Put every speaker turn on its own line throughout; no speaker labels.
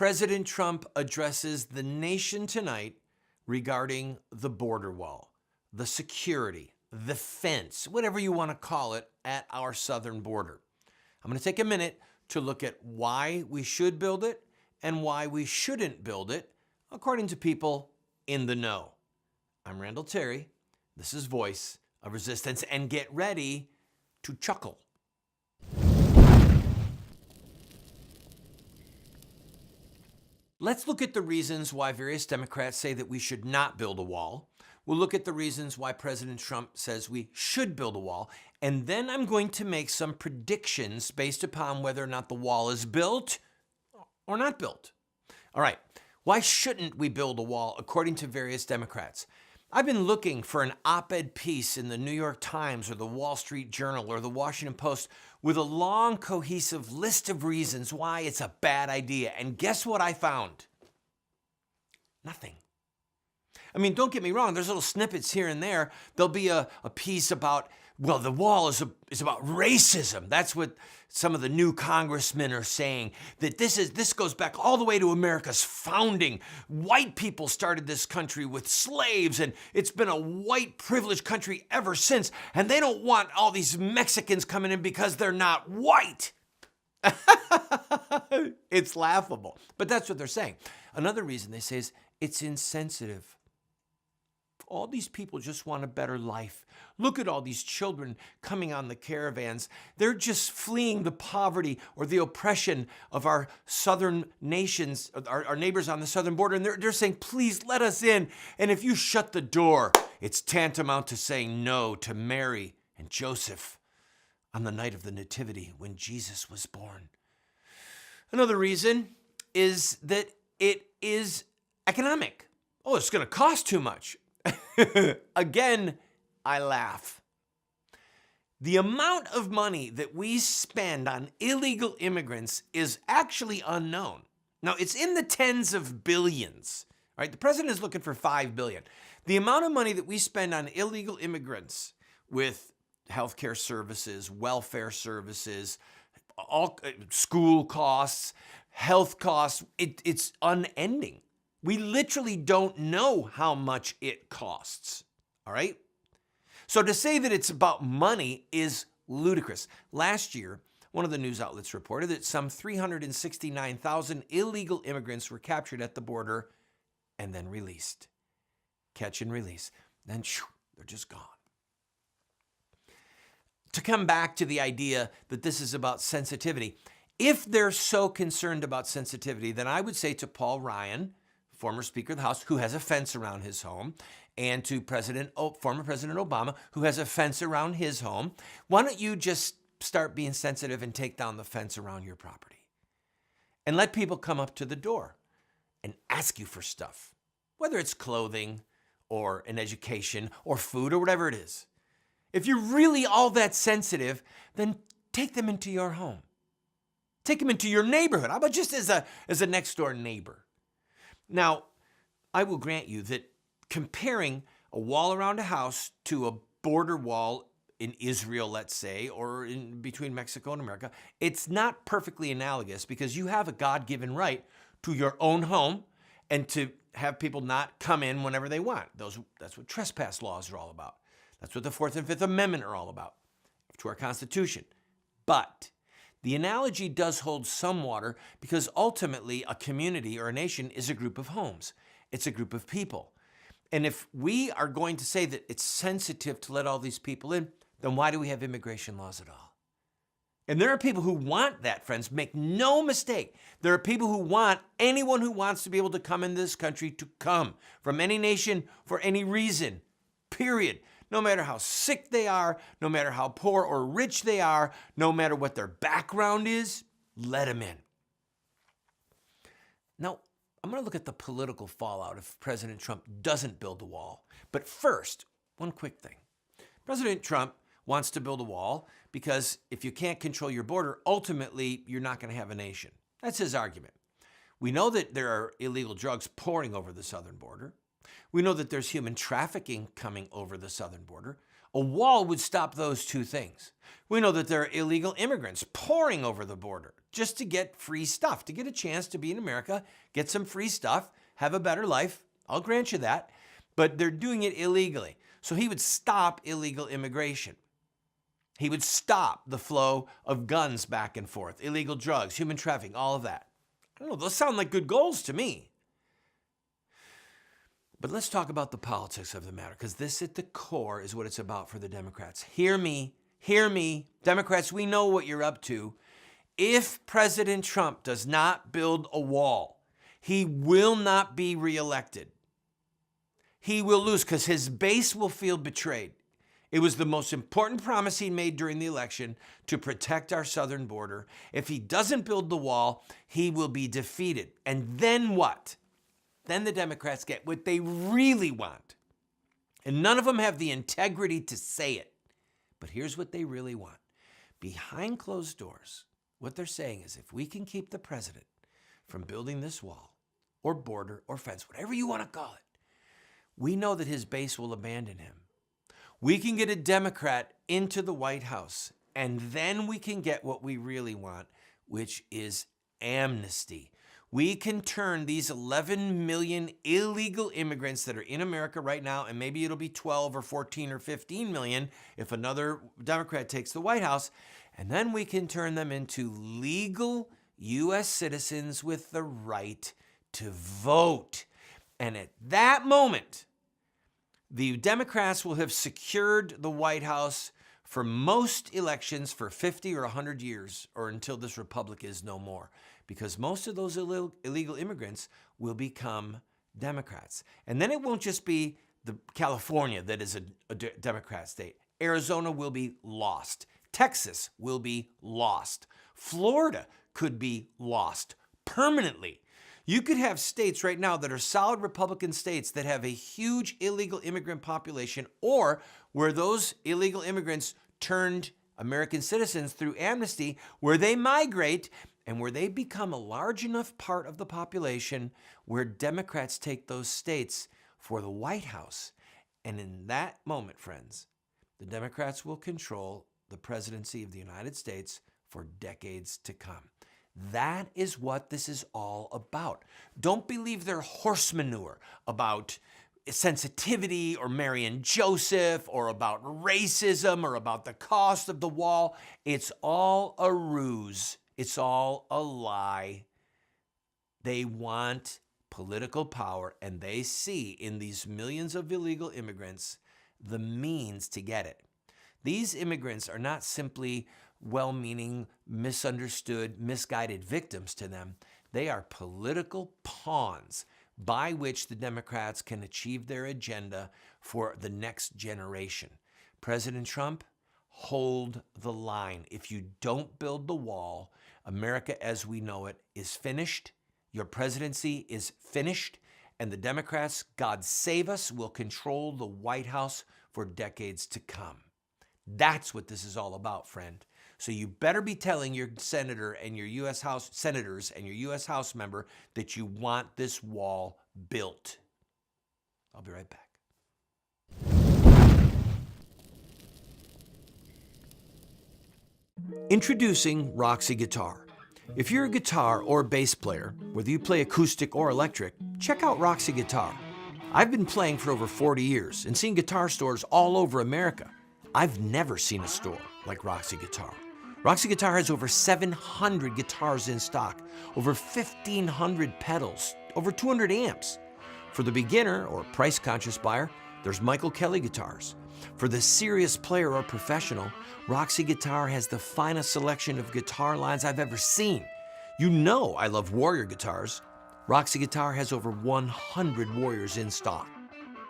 President Trump addresses the nation tonight regarding the border wall, the security, the fence, whatever you want to call it, at our southern border. I'm going to take a minute to look at why we should build it and why we shouldn't build it, according to people in the know. I'm Randall Terry. This is Voice of Resistance, and get ready to chuckle. Let's look at the reasons why various Democrats say that we should not build a wall. We'll look at the reasons why President Trump says we should build a wall. And then I'm going to make some predictions based upon whether or not the wall is built or not built. All right, why shouldn't we build a wall according to various Democrats? I've been looking for an op-ed piece in the New York Times or the Wall Street Journal or the Washington Post with a long, cohesive list of reasons why it's a bad idea. And guess what I found? Nothing. I mean, don't get me wrong, there's little snippets here and there. There'll be a piece about, well, the wall is about racism. That's what some of the new congressmen are saying, that this goes back all the way to America's founding. White people started this country with slaves, and it's been a white privileged country ever since, and they don't want all these Mexicans coming in because they're not white. It's laughable, but that's what they're saying. Another reason they say is it's insensitive. All these people just want a better life. Look at all these children coming on the caravans. They're just fleeing the poverty or the oppression of our southern nations, our neighbors on the southern border. And they're saying, please let us in. And if you shut the door, it's tantamount to saying no to Mary and Joseph on the night of the Nativity when Jesus was born. Another reason is that it is economic. Oh, it's going to cost too much. Again, I laugh. The amount of money that we spend on illegal immigrants is actually unknown. Now, it's in the tens of billions, right? The president is looking for $5 billion. The amount of money that we spend on illegal immigrants with healthcare services, welfare services, all school costs, health costs, it's unending. We literally don't know how much it costs, all right? So to say that it's about money is ludicrous. Last year, one of the news outlets reported that some 369,000 illegal immigrants were captured at the border and then released. Catch and release. Then they're just gone. To come back to the idea that this is about sensitivity, if they're so concerned about sensitivity, then I would say to Paul Ryan, former Speaker of the House, who has a fence around his home, and to former President Obama, who has a fence around his home, why don't you just start being sensitive and take down the fence around your property? And let people come up to the door and ask you for stuff, whether it's clothing or an education or food or whatever it is. If you're really all that sensitive, then take them into your home. Take them into your neighborhood. How about just as a next door neighbor? Now, I will grant you that comparing a wall around a house to a border wall in Israel, let's say, or in between Mexico and America, it's not perfectly analogous because you have a God-given right to your own home and to have people not come in whenever they want. That's what trespass laws are all about. That's what the Fourth and Fifth Amendment are all about to our Constitution. But the analogy does hold some water because ultimately a community or a nation is a group of homes. It's a group of people. And if we are going to say that it's sensitive to let all these people in, then why do we have immigration laws at all? And there are people who want that, friends. Make no mistake. There are people who want anyone who wants to be able to come in this country to come from any nation for any reason, period. No matter how sick they are, no matter how poor or rich they are, no matter what their background is, let them in. Now, I'm going to look at the political fallout if President Trump doesn't build the wall. But first, one quick thing. President Trump wants to build a wall because if you can't control your border, ultimately, you're not going to have a nation. That's his argument. We know that there are illegal drugs pouring over the southern border. We know that there's human trafficking coming over the southern border. A wall would stop those two things. We know that there are illegal immigrants pouring over the border just to get free stuff, to get a chance to be in America, get some free stuff, have a better life. I'll grant you that. But they're doing it illegally. So he would stop illegal immigration. He would stop the flow of guns back and forth, illegal drugs, human trafficking, all of that. I don't know, those sound like good goals to me. But let's talk about the politics of the matter, because this at the core is what it's about for the Democrats. Hear me, Democrats, we know what you're up to. If President Trump does not build a wall, he will not be reelected. He will lose because his base will feel betrayed. It was the most important promise he made during the election to protect our southern border. If he doesn't build the wall, he will be defeated. And then what? Then the Democrats get what they really want. And none of them have the integrity to say it. But here's what they really want. Behind closed doors, what they're saying is if we can keep the president from building this wall or border or fence, whatever you want to call it, we know that his base will abandon him. We can get a Democrat into the White House, and then we can get what we really want, which is amnesty. We can turn these 11 million illegal immigrants that are in America right now, and maybe it'll be 12 or 14 or 15 million if another Democrat takes the White House, and then we can turn them into legal U.S. citizens with the right to vote. And at that moment, the Democrats will have secured the White House for most elections for 50 or 100 years, or until this republic is no more, because most of those illegal immigrants will become Democrats. And then it won't just be California that is a Democrat state. Arizona will be lost. Texas will be lost. Florida could be lost permanently. You could have states right now that are solid Republican states that have a huge illegal immigrant population, or where those illegal immigrants turned American citizens through amnesty, where they migrate and where they become a large enough part of the population where Democrats take those states for the White House. And in that moment, friends, the Democrats will control the presidency of the United States for decades to come. That is what this is all about. Don't believe their horse manure about sensitivity or Mary and Joseph or about racism or about the cost of the wall. It's all a ruse. It's all a lie. They want political power, and they see in these millions of illegal immigrants the means to get it. These immigrants are not simply well-meaning, misunderstood, misguided victims to them. They are political pawns by which the Democrats can achieve their agenda for the next generation. President Trump, hold the line. If you don't build the wall, America as we know it is finished. Your presidency is finished. And the Democrats, God save us, will control the White House for decades to come. That's what this is all about, friend. So you better be telling your senator and your U.S. House senators and your U.S. House member that you want this wall built. I'll be right back. Introducing Roxy Guitar. If you're a guitar or bass player, whether you play acoustic or electric, check out Roxy Guitar. I've been playing for over 40 years and seen guitar stores all over America. I've never seen a store like Roxy Guitar. Roxy Guitar has over 700 guitars in stock, over 1,500 pedals, over 200 amps. For the beginner or price-conscious buyer, there's Michael Kelly guitars. For the serious player or professional, Roxy Guitar has the finest selection of guitar lines I've ever seen. You know I love Warrior guitars. Roxy Guitar has over 100 Warriors in stock.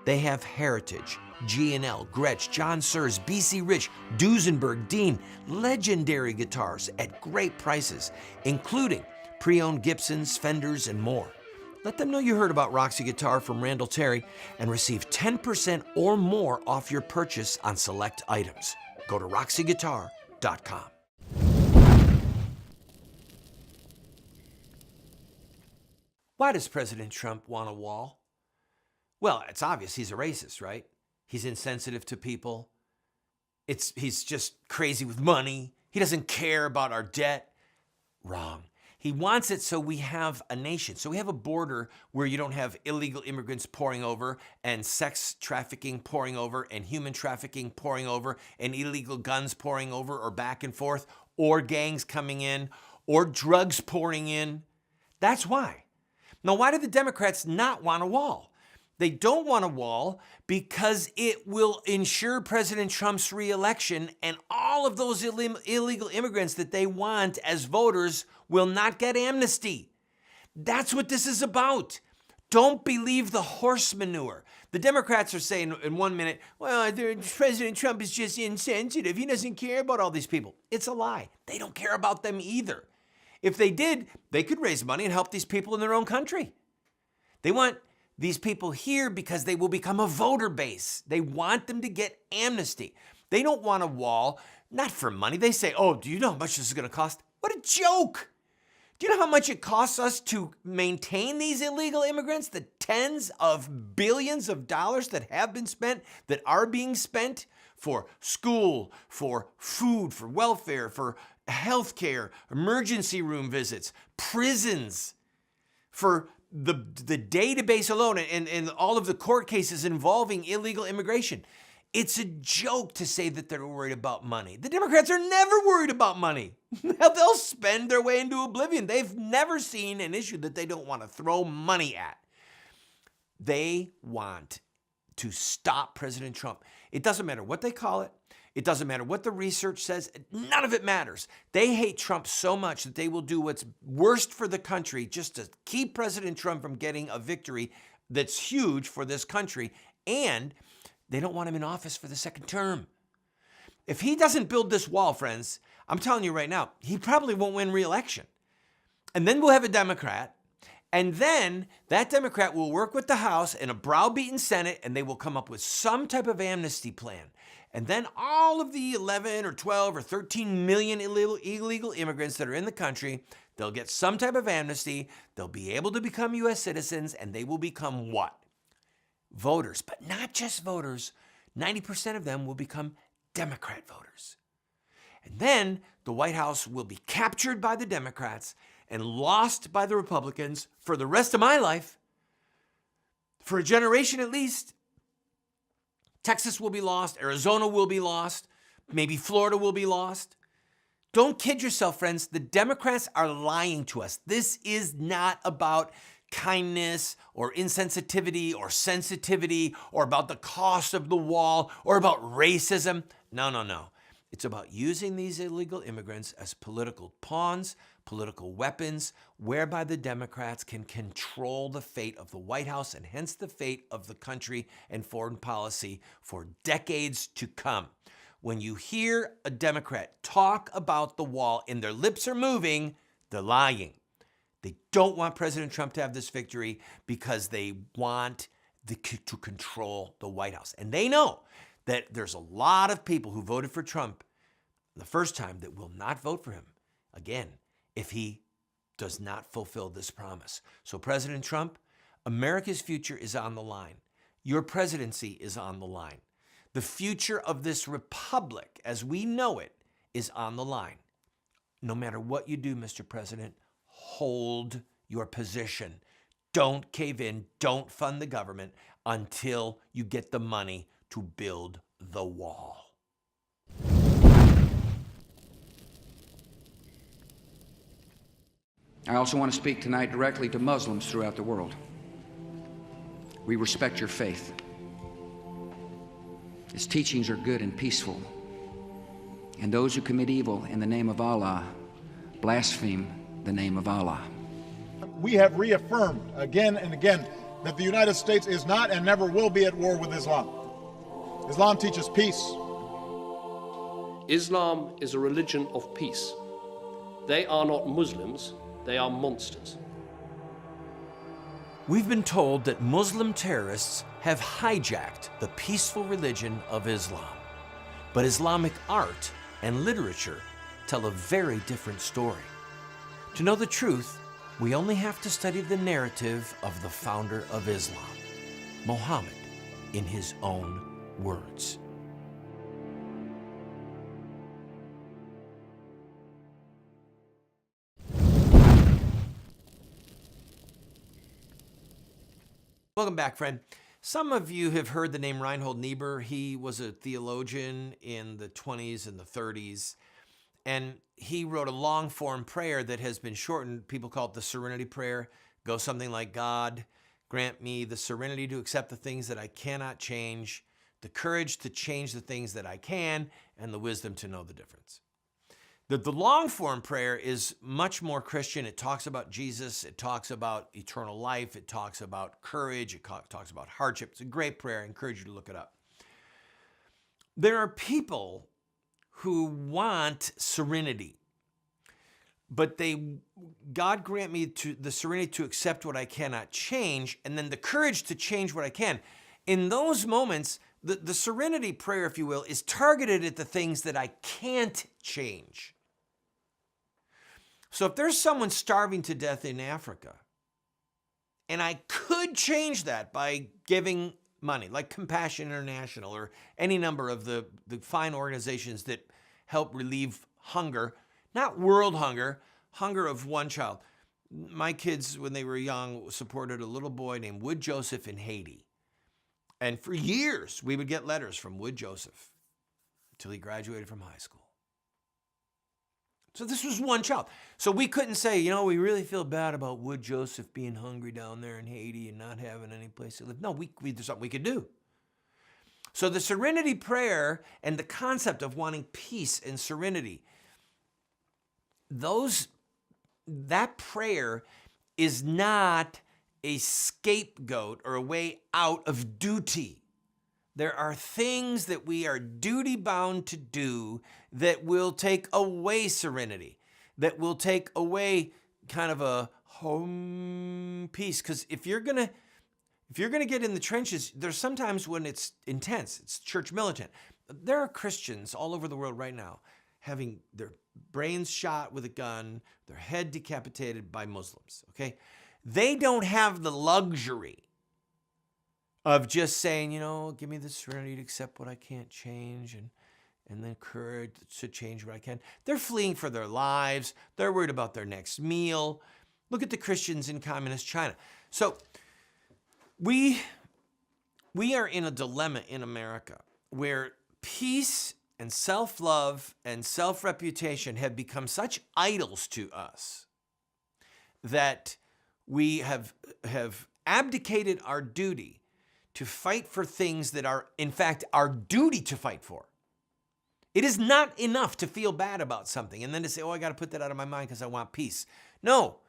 They have Heritage, G&L, Gretsch, John Sears, BC Rich, Duesenberg, Dean, legendary guitars at great prices, including pre-owned Gibsons, Fenders, and more. Let them know you heard about Roxy Guitar from Randall Terry and receive 10% or more off your purchase on select items. Go to roxyguitar.com. Why does President Trump want a wall? Well, it's obvious he's a racist, right? He's insensitive to people. he's just crazy with money. He doesn't care about our debt. Wrong. He wants it so we have a nation. So we have a border where you don't have illegal immigrants pouring over and sex trafficking pouring over and human trafficking pouring over and illegal guns pouring over or back and forth or gangs coming in or drugs pouring in. That's why. Now, why do the Democrats not want a wall? They don't want a wall because it will ensure President Trump's reelection, and all of those illegal immigrants that they want as voters will not get amnesty. That's what this is about. Don't believe the horse manure. The Democrats are saying in 1 minute, well, President Trump is just insensitive. He doesn't care about all these people. It's a lie. They don't care about them either. If they did, they could raise money and help these people in their own country. They want these people here because they will become a voter base. They want them to get amnesty. They don't want a wall, not for money. They say, oh, do you know how much this is going to cost? What a joke. Do you know how much it costs us to maintain these illegal immigrants? The tens of billions of dollars that have been spent, that are being spent for school, for food, for welfare, for healthcare, emergency room visits, prisons, for the database alone and all of the court cases involving illegal immigration. It's a joke to say that they're worried about money. The Democrats are never worried about money. They'll spend their way into oblivion. They've never seen an issue that they don't want to throw money at. They want to stop President Trump. It doesn't matter what they call it. It doesn't matter what the research says. None of it matters. They hate Trump so much that they will do what's worst for the country just to keep President Trump from getting a victory that's huge for this country. And they don't want him in office for the second term. If he doesn't build this wall, friends, I'm telling you right now, he probably won't win re-election. And then we'll have a Democrat. And then that Democrat will work with the House and a browbeaten Senate, and they will come up with some type of amnesty plan. And then all of the 11 or 12 or 13 million illegal immigrants that are in the country, they'll get some type of amnesty. They'll be able to become U.S. citizens, and they will become what? Voters. But not just voters. 90% of them will become Democrat voters. And then the White House will be captured by the Democrats and lost by the Republicans for the rest of my life, for a generation at least. Texas will be lost. Arizona will be lost. Maybe Florida will be lost. Don't kid yourself, friends. The Democrats are lying to us. This is not about kindness or insensitivity or sensitivity or about the cost of the wall or about racism. No. It's about using these illegal immigrants as political pawns, political weapons, whereby the Democrats can control the fate of the White House and hence the fate of the country and foreign policy for decades to come. When you hear a Democrat talk about the wall and their lips are moving, they're lying. They don't want President Trump to have this victory because they want to control the White House. And they know that there's a lot of people who voted for Trump the first time that will not vote for him again if he does not fulfill this promise. So President Trump, America's future is on the line. Your presidency is on the line. The future of this republic as we know it is on the line. No matter what you do, Mr. President, hold your position. Don't cave in. Don't fund the government until you get the money to build the wall.
I also want to speak tonight directly to Muslims throughout the world. We respect your faith. Its teachings are good and peaceful. And those who commit evil in the name of Allah blaspheme the name of Allah.
We have reaffirmed again and again that the United States is not and never will be at war with Islam. Islam teaches peace.
Islam is a religion of peace. They are not Muslims, they are monsters.
We've been told that Muslim terrorists have hijacked the peaceful religion of Islam. But Islamic art and literature tell a very different story. To know the truth, we only have to study the narrative of the founder of Islam, Mohammed, in his own words. Welcome back, friend. Some of you have heard the name Reinhold Niebuhr. He was a theologian in the 20s and the 30s, and he wrote a long-form prayer that has been shortened. People call it the Serenity Prayer. Goes something like, God, grant me the serenity to accept the things that I cannot change, the courage to change the things that I can, and the wisdom to know the difference. The long-form prayer is much more Christian. It talks about Jesus. It talks about eternal life. It talks about courage. It talks about hardship. It's a great prayer. I encourage you to look it up. There are people who want serenity, but God grant me the serenity to accept what I cannot change, and then the courage to change what I can. In those moments, the serenity prayer, if you will, is targeted at the things that I can't change. So if there's someone starving to death in Africa, and I could change that by giving money, like Compassion International or any number of the fine organizations that help relieve hunger, not world hunger, hunger of one child. My kids, when they were young, supported a little boy named Wood Joseph in Haiti. And for years, we would get letters from Wood Joseph until he graduated from high school. So this was one child. So we couldn't say, we really feel bad about Wood Joseph being hungry down there in Haiti and not having any place to live. No, there's something we could do. So the Serenity Prayer and the concept of wanting peace and serenity, that prayer is not a scapegoat or a way out of duty. There are things that we are duty-bound to do that will take away serenity, that will take away kind of a home peace. Because if you're gonna get in the trenches, there's sometimes when it's intense, it's church militant. There are Christians all over the world right now having their brains shot with a gun, their head decapitated by Muslims, okay? They don't have the luxury of just saying, give me the serenity to accept what I can't change and then courage to change what I can. They're fleeing for their lives. They're worried about their next meal. Look at the Christians in communist China. So we are in a dilemma in America where peace and self-love and self-reputation have become such idols to us that we have abdicated our duty to fight for things that are, in fact, our duty to fight for. It is not enough to feel bad about something and then to say, I got to put that out of my mind because I want peace. No,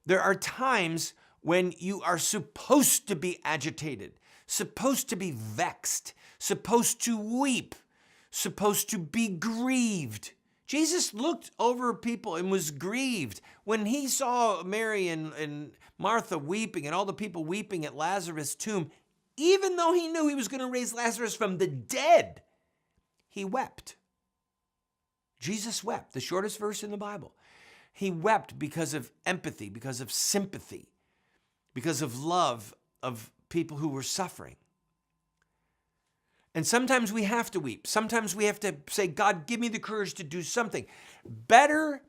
there are times when you are supposed to be agitated, supposed to be vexed, supposed to weep, supposed to be grieved. Jesus looked over people and was grieved when he saw Mary and Martha weeping and all the people weeping at Lazarus' tomb. Even though he knew he was going to raise Lazarus from the dead, he wept. Jesus wept, the shortest verse in the Bible. He wept because of empathy, because of sympathy, because of love of people who were suffering. And sometimes we have to weep. Sometimes we have to say, God, give me the courage to do something. Better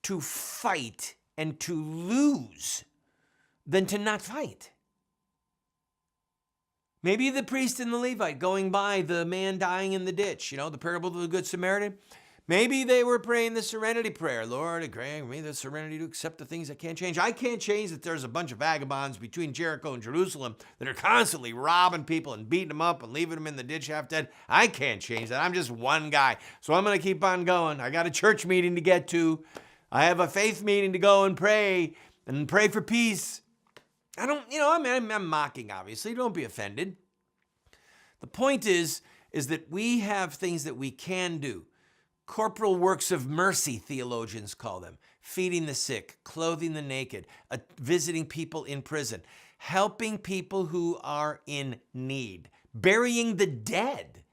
to fight and to lose than to not fight. Maybe the priest and the Levite going by the man dying in the ditch, the parable of the Good Samaritan. Maybe they were praying the Serenity Prayer. Lord, grant me the serenity to accept the things I can't change. I can't change that there's a bunch of vagabonds between Jericho and Jerusalem that are constantly robbing people and beating them up and leaving them in the ditch half dead. I can't change that. I'm just one guy. So I'm going to keep on going. I got a church meeting to get to. I have a faith meeting to go and pray for peace. I'm mocking, obviously. Don't be offended. The point is that we have things that we can do. Corporal works of mercy, theologians call them. Feeding the sick, clothing the naked, visiting people in prison, helping people who are in need, burying the dead.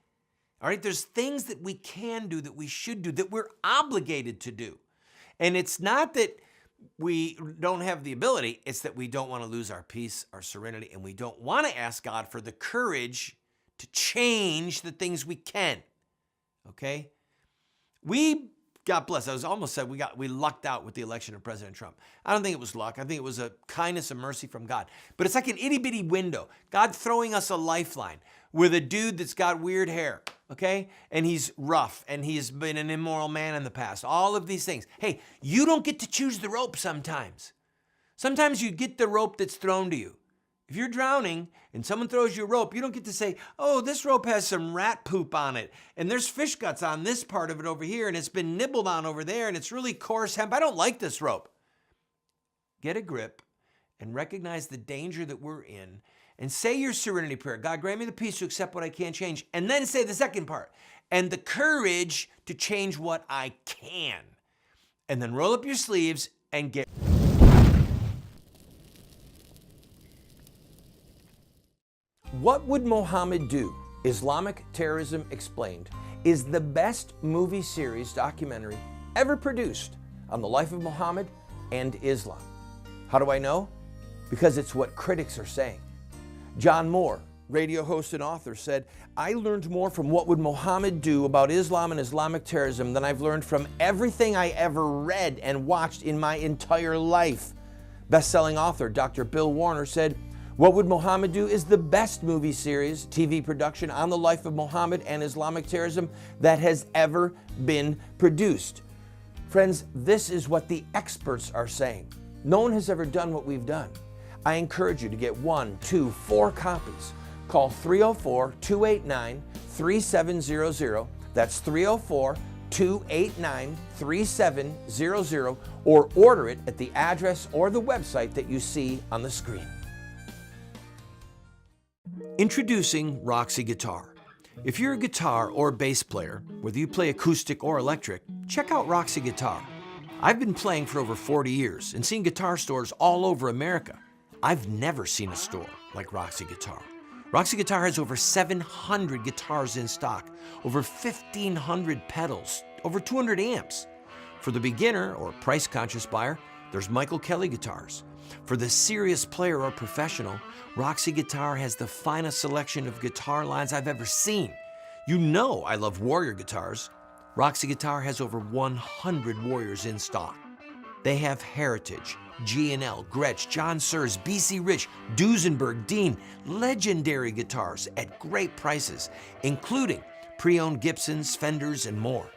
All right, there's things that we can do, that we should do, that we're obligated to do. And it's not that we don't have the ability, it's that we don't want to lose our peace, our serenity, and we don't want to ask God for the courage to change the things we can, okay? We God bless. I was almost said we lucked out with the election of President Trump. I don't think it was luck. I think it was a kindness and mercy from God. But it's like an itty bitty window. God throwing us a lifeline with a dude that's got weird hair, okay? And he's rough and he's been an immoral man in the past. All of these things. Hey, you don't get to choose the rope sometimes. Sometimes you get the rope that's thrown to you. If you're drowning and someone throws you a rope, you don't get to say, oh, this rope has some rat poop on it, and there's fish guts on this part of it over here, and it's been nibbled on over there, and it's really coarse hemp. I don't like this rope. Get a grip and recognize the danger that we're in, and say your Serenity Prayer. God, grant me the peace to accept what I can't change. And then say the second part, and the courage to change what I can. And then roll up your sleeves and get... What Would Mohammed Do? Islamic Terrorism Explained is the best movie series documentary ever produced on the life of Muhammad and Islam. How do I know? Because it's what critics are saying. John Moore, radio host and author, said, I learned more from What Would Mohammed Do about Islam and Islamic terrorism than I've learned from everything I ever read and watched in my entire life. Best-selling author Dr. Bill Warner said, What Would Mohammed Do is the best movie series, TV production on the life of Muhammad and Islamic terrorism that has ever been produced. Friends, this is what the experts are saying. No one has ever done what we've done. I encourage you to get 1, 2, 4 copies. Call 304-289-3700. That's 304-289-3700, or order it at the address or the website that you see on the screen. Introducing Roxy Guitar. If you're a guitar or bass player, whether you play acoustic or electric, check out Roxy Guitar. I've been playing for over 40 years and seen guitar stores all over America. I've never seen a store like Roxy Guitar. Roxy Guitar has over 700 guitars in stock, over 1,500 pedals, over 200 amps. For the beginner or price-conscious buyer, there's Michael Kelly guitars. For the serious player or professional, Roxy Guitar has the finest selection of guitar lines I've ever seen. You know I love Warrior guitars. Roxy Guitar has over 100 Warriors in stock. They have Heritage, G&L, Gretsch, John Sears, BC Rich, Duesenberg, Dean, legendary guitars at great prices, including pre-owned Gibsons, Fenders, and more.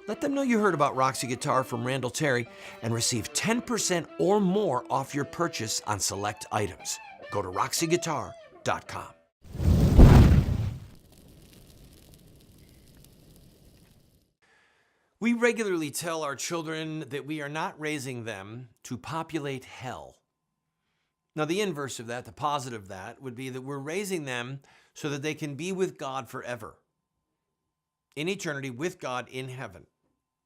Let them know you heard about Roxy Guitar from Randall Terry and receive 10% or more off your purchase on select items. Go to roxyguitar.com. We regularly tell our children that we are not raising them to populate hell. Now, the inverse of that, the positive of that, would be that we're raising them so that they can be with God forever, in eternity with God in heaven.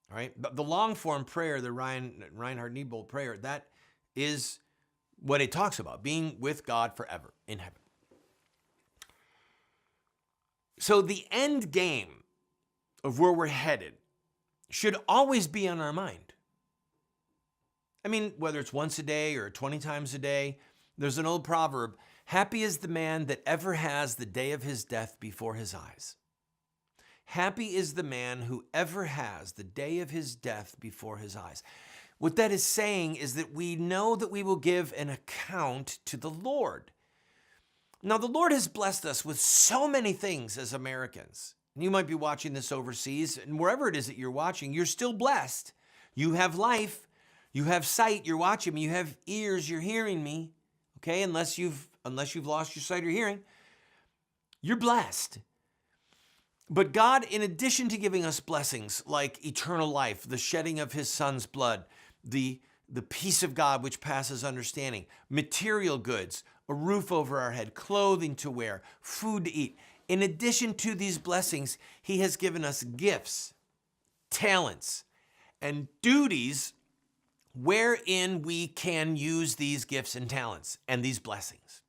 All right? But the long-form prayer, the Reinhard Niebuhr prayer, that is what it talks about, being with God forever in heaven. So the end game of where we're headed should always be on our mind. I mean, whether it's once a day or 20 times a day, there's an old proverb, happy is the man that ever has the day of his death before his eyes. Happy is the man who ever has the day of his death before his eyes. What that is saying is that we know that we will give an account to the Lord. Now, the Lord has blessed us with so many things as Americans. You might be watching this overseas, and wherever it is that you're watching, you're still blessed. You have life, you have sight, you're watching me, you have ears, you're hearing me, okay? Unless you've lost your sight or hearing, you're blessed. But God, in addition to giving us blessings like eternal life, the shedding of his son's blood, the peace of God which passes understanding, material goods, a roof over our head, clothing to wear, food to eat. In addition to these blessings, he has given us gifts, talents, and duties wherein we can use these gifts and talents and these blessings.